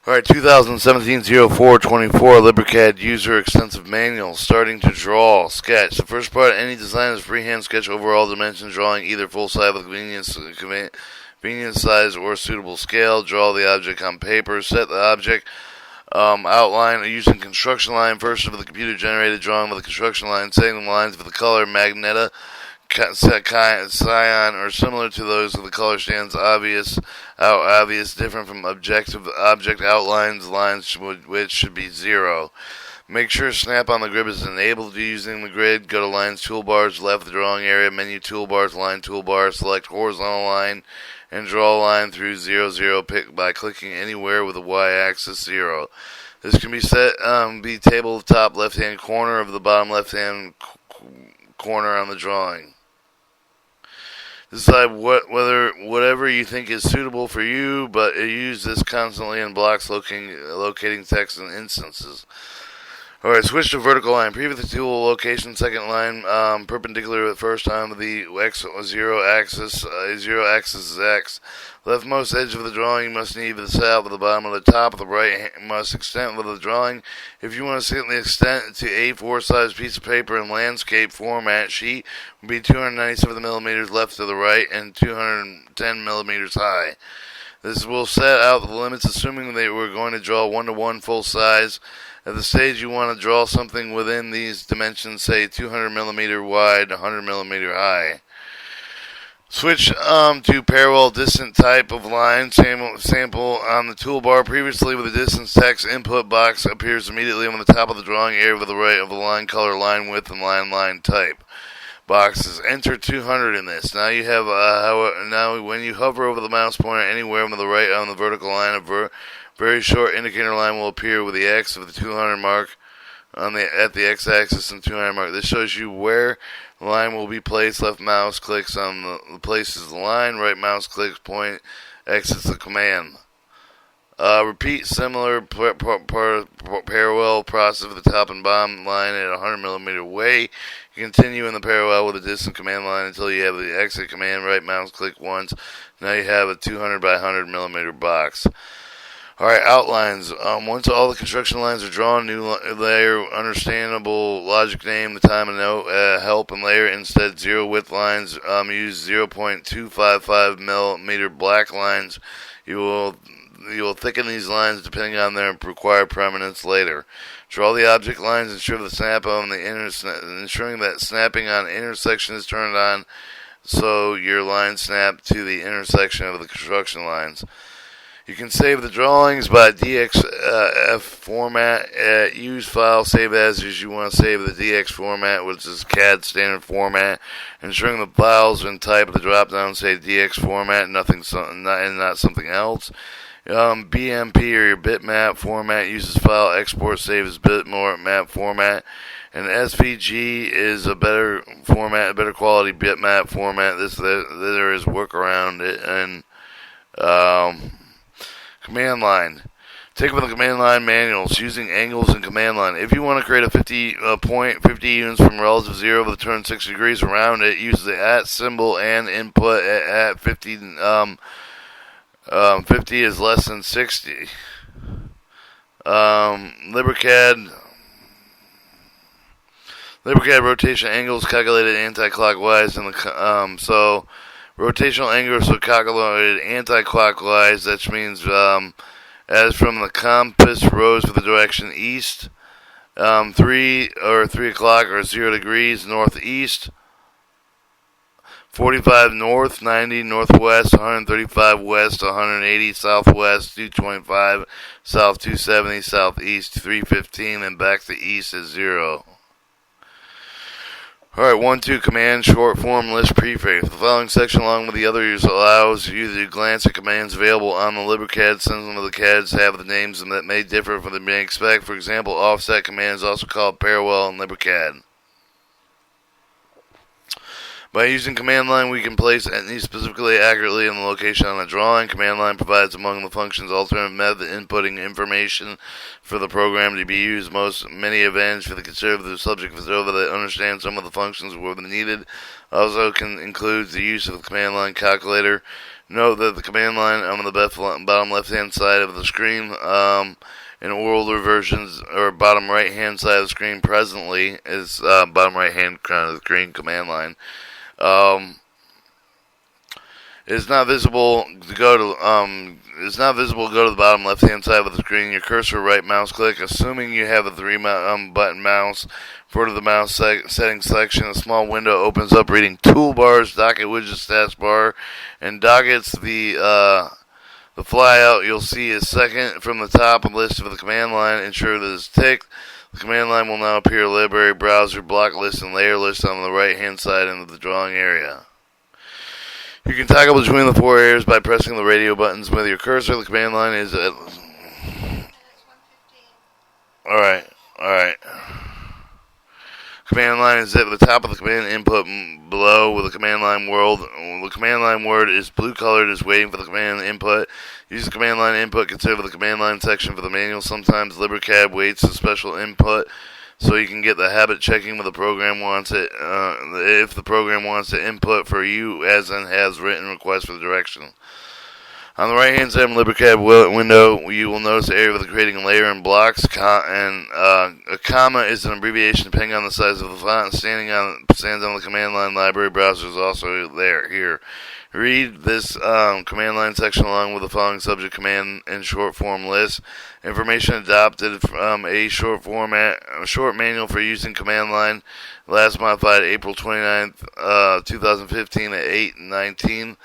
Alright, 2017-04-24 LibreCAD User Extensive Manual. Starting to draw. Sketch. The first part of any design is freehand sketch overall dimensions, drawing either full size with convenient size or suitable scale. Draw the object on paper. Set the object outline using construction line. First of the computer-generated drawing with a construction line, setting the lines for the color magenta, cyan, or similar to those of the color stands obvious, different from object outlines, lines which should be 0. Make sure snap on the grid is enabled using the grid. Go to lines, toolbars, left the drawing area, menu toolbars, line toolbar, select horizontal line, and draw a line through 0, 0 by clicking anywhere with the y-axis 0. This can be set be table top left-hand corner of the bottom left-hand corner on the drawing. Decide whatever you think is suitable for you, but use this constantly in blocks locating text and instances. Alright, switch to vertical line. Preview the tool location, second line, perpendicular at first time of the zero axis is X. Leftmost edge of the drawing must need the south of the bottom of the top of the right must extend with the drawing. If you want to set the extent to A4 size piece of paper in landscape format, sheet would be 297 millimeters left to the right and 210 millimeters high. This will set out the limits, assuming that we're going to draw 1-to-1 full size. At the stage you want to draw something within these dimensions, say 200 millimeter wide, 100 millimeter high. Switch to parallel distant type of line. Sample on the toolbar. Previously with the distance text input box appears immediately on the top of the drawing area to the right of the line color, line width, and line type boxes. Enter 200 in this. Now you have now when you hover over the mouse pointer anywhere on the right on the vertical line, a very short indicator line will appear with the X of the 200 mark at the X-axis and 200 mark. This shows you where the line will be placed. Left mouse clicks on the places the line. Right mouse clicks point exits the command. Repeat similar parallel process of the top and bottom line at 100 millimeter away. You continue in the parallel with the distant command line until you have the exit command. Right mouse click once. Now you have a 200 by 100 millimeter box. Alright, outlines. Once all the construction lines are drawn, new layer, understandable logic name, the time and note, help and layer instead zero width lines. Use 0.255 millimeter black lines. You will thicken these lines depending on their required prominence later. Draw the object lines, ensuring that snapping on intersection is turned on so your lines snap to the intersection of the construction lines. You can save the drawings by DXF format. Use file, save as you want to save the DX format, which is CAD standard format. Ensuring the files and type of the drop down say DX format, and not something else. BMP or your bitmap format uses file export, save as bitmap format. And SVG is a better format, a better quality bitmap format. There is workaround it. And command line. Take with the command line manuals using angles and command line. If you want to create a 50 units from relative 0 with a turn 60 degrees around it, use the @ symbol and input at 50. 50 is less than 60. LibreCAD rotation angles calculated anti-clockwise in the so rotational angles are calculated anti-clockwise. That means as from the compass rose for the direction east, 3 o'clock or 0 degrees northeast, 45 north, 90 northwest, 135 west, 180 southwest, 225 south, 270 southeast, 315, and back to east is 0. Alright, 1-2 command short form list preface. The following section, along with the others, allows you to glance at commands available on the LibreCAD. Some of the CADs have the names that may differ from the may expect. For example, offset command is also called parallel in LibreCAD. By using command line, we can place any specifically accurately in the location on a drawing. Command line provides among the functions alternate method inputting information for the program to be used. Many advantages for the conservative subject facility that understand some of the functions where needed. Also can include the use of the command line calculator. Note that the command line on the bottom left-hand side of the screen, in older versions, or bottom right-hand side of the screen presently, is bottom right-hand kind of the screen command line. It's not visible to go to the bottom left-hand side of the screen. Your cursor right mouse click, assuming you have a button mouse. For the mouse settings section, a small window opens up reading toolbars, docket widget status bar, and dockets. The flyout you'll see is second from the top of the list of the command line. Ensure that it's ticked. The command line will now appear library, browser, block list, and layer list on the right-hand side of the drawing area. You can toggle between the four areas by pressing the radio buttons with your cursor. The command line is at... Alright. Command line is at the top of the command input below with the command line world. The command line word is blue colored, is waiting for the command input. Use the command line input, consider the command line section for the manual. Sometimes LibreCAD waits a special input so you can get the habit checking when the program wants it. If the program wants to input for you as and has written request for the direction. On the right-hand side of the LibreCAD window, you will notice the area for creating a layer in blocks, a comma is an abbreviation depending on the size of the font. Stands on the command line library browser is also here. Read this command line section along with the following subject command and short form list. Information adopted from a short manual for using command line, last modified April 29th, 2015 at 8:19.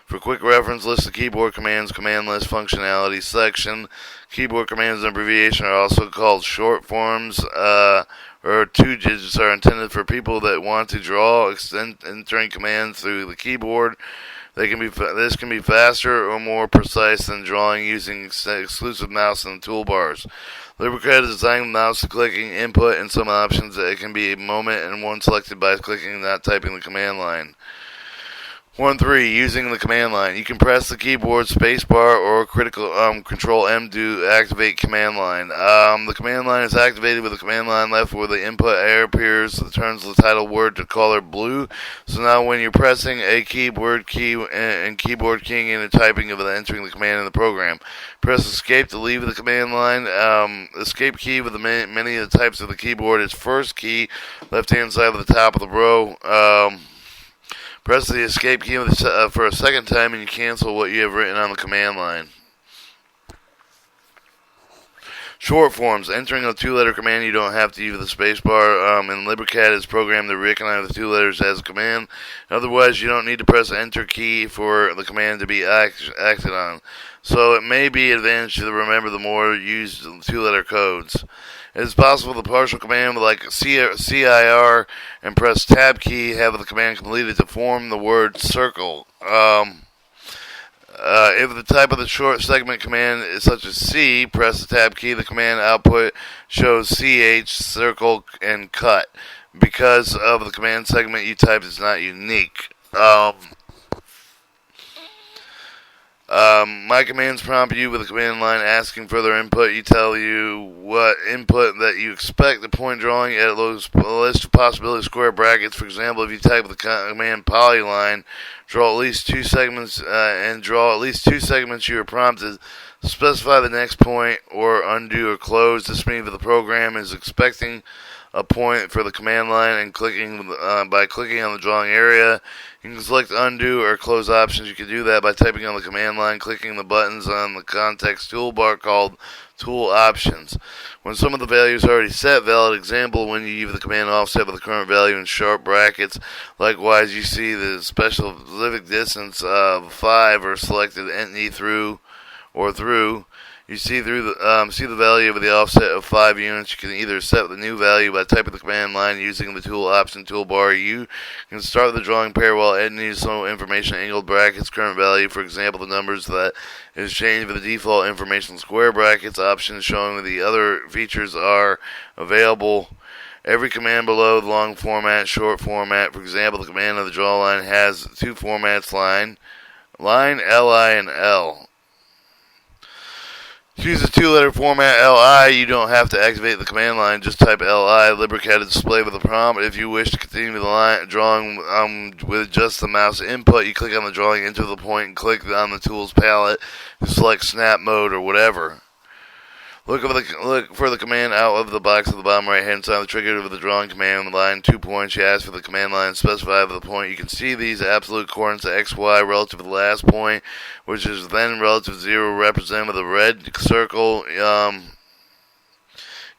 For quick reference, list of keyboard commands, command list functionality section. Keyboard commands and abbreviation are also called short forms, or 2 digits are intended for people that want to draw, entering commands through the keyboard. This can be faster or more precise than drawing using exclusive mouse and toolbars. LibreCAD is designed mouse to clicking input and some options that it can be a moment and one selected by clicking, not typing the command line. 1.3. Using the command line. You can press the keyboard spacebar or Control M to activate command line. The command line is activated with the command line left where the input area appears. It turns the title word to color blue. So now when you're pressing a keyboard key and keyboard keying in and typing of entering the command in the program, press escape to leave the command line. Escape key with many of the types of the keyboard is first key, left hand side of the top of the row. Press the escape key for a second time and you cancel what you have written on the command line. Short forms. Entering a 2-letter command, you don't have to use the spacebar. And LibreCAD is programmed to recognize the 2 letters as a command. Otherwise, you don't need to press the enter key for the command to be acted on. So it may be an advantage to remember the more used 2-letter codes. It is possible the partial command like CIR and press tab key have the command completed to form the word circle. If the type of the short segment command is such as C, press the tab key. The command output shows CH, circle, and cut. Because of the command segment you typed is not unique. My commands prompt you with a command line asking further input. You tell you what input that you expect. The point drawing at a list of possibility square brackets. For example, if you type the command polyline, draw at least 2 segments you are prompted. Specify the next point or undo or close. This means that the program is expecting a point for the command line and by clicking on the drawing area. You can select undo or close options. You can do that by typing on the command line, clicking the buttons on the context toolbar called tool options. When some of the values are already set, valid example, when you use the command offset with the current value in sharp brackets. Likewise, you see the specific distance of 5 or selected entity through. You see the value of the offset of 5 units. You can either set the new value by typing the command line using the tool option toolbar. You can start the drawing pair while editing some information angled brackets current value. For example, the numbers that is changed with the default information square brackets options showing the other features are available. Every command below, the long format, short format. For example, the command of the draw line has 2 formats: line, LI, and L. You To use the two-letter format LI, you don't have to activate the command line. Just type LI. LibreCAD is displayed with a prompt. If you wish to continue the line drawing with just the mouse input, you click on the drawing, enter the point, and click on the tools palette to select snap mode or whatever. Look for the command out of the box at the bottom right-hand side of the trigger of the drawing command line. 2 points. You ask for the command line specified for the point. You can see these absolute coordinates of x, y relative to the last point, which is then relative to 0, represented with a red circle.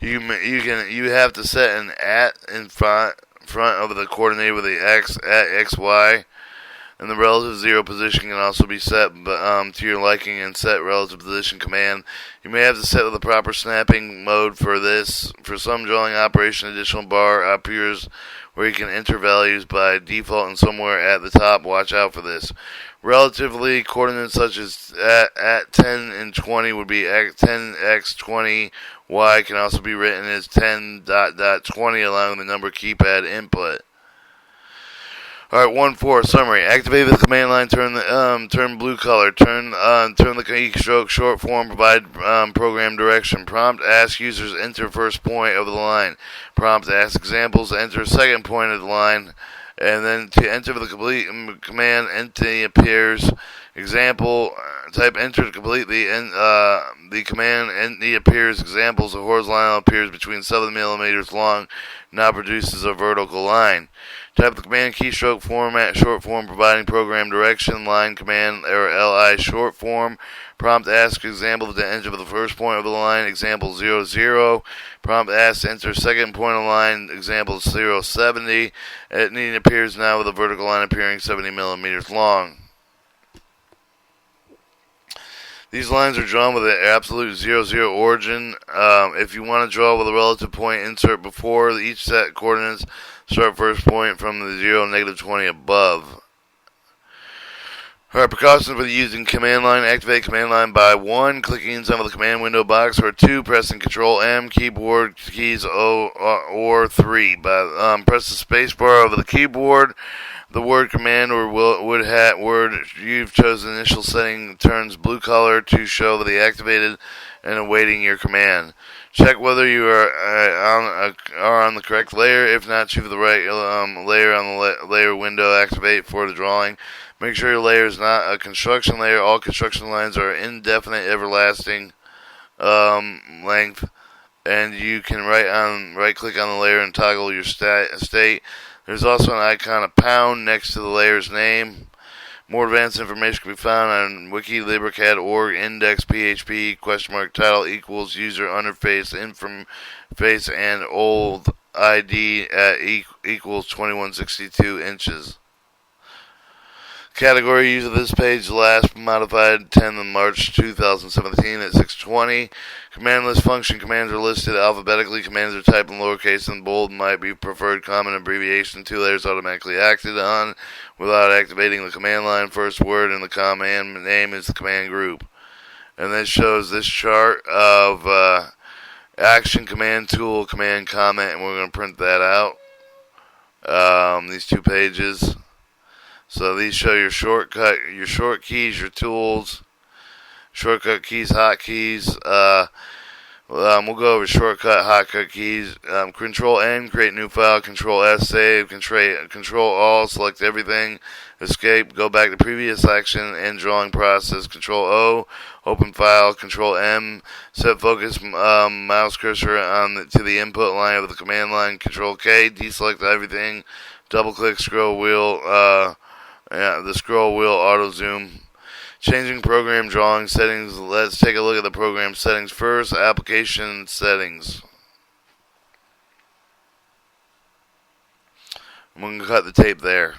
You have to set an at in front of the coordinate with the x at x, y. And the relative 0 position can also be set to your liking and set relative position command. You may have to set the proper snapping mode for this. For some drawing operation, additional bar appears where you can enter values by default and somewhere at the top. Watch out for this. Relatively, coordinates such as at 10 and 20 would be 10x 20. Y can also be written as 10.20, allowing the number keypad input. Alright, 1.4 summary. Activate the command line. Turn blue color. Turn the keystroke short form. Provide program direction. Prompt ask users enter first point of the line. Prompt ask examples. Enter second point of the line. And then to enter the complete command, enter appears. Example, type enter to complete the command, enter appears. Examples, a horizontal line appears between 7 millimeters long, now produces a vertical line. Type the command keystroke format, short form, providing program direction, line command, or LI short form. Prompt ask example to enter the first point of the line, example 00. Prompt ask to enter second point of the line, example 070. It appears now with a vertical line appearing 70 millimeters long. These lines are drawn with an absolute 0, origin. If you want to draw with a relative point, insert before each set coordinates. Start first point from the 0, -20 above. Alright, precautions with using command line. Activate command line by 1, clicking inside of the command window box, or 2, pressing Control M, keyboard keys O, or 3. Press the space bar over the keyboard. The word command or word you've chosen initial setting turns blue color to show the activated and awaiting your command. Check whether you are on the correct layer. If not, choose the right layer on the layer window. Activate for the drawing. Make sure your layer is not a construction layer. All construction lines are indefinite, everlasting length, and you can right click on the layer and toggle your state. There's also an icon of pound next to the layer's name. More advanced information can be found on wiki LibreCAD.org, index PHP, title equals user interface, interface, and old ID at equals 2162 inches. Category use of this page last modified 10th of March 2017 at 6:20. Command list function commands are listed alphabetically. Commands are typed in lowercase and bold. Might be preferred common abbreviation. 2 layers automatically acted on without activating the command line. First word in the command name is the command group. And this shows this chart of action, command tool, command comment, and we're going to print that out. These 2 pages. So these show your shortcut, your short keys, your tools, shortcut keys, hotkeys. We'll go over shortcut, hotcut keys. Control N, create new file. Control S, save. Control All, select everything. Escape, go back to previous action and drawing process. Control O, open file. Control M, set focus mouse cursor to the input line of the command line. Control K, deselect everything. Double click scroll wheel. The scroll wheel auto zoom. Changing program drawing settings. Let's take a look at the program settings first. Application settings. I'm going to cut the tape there.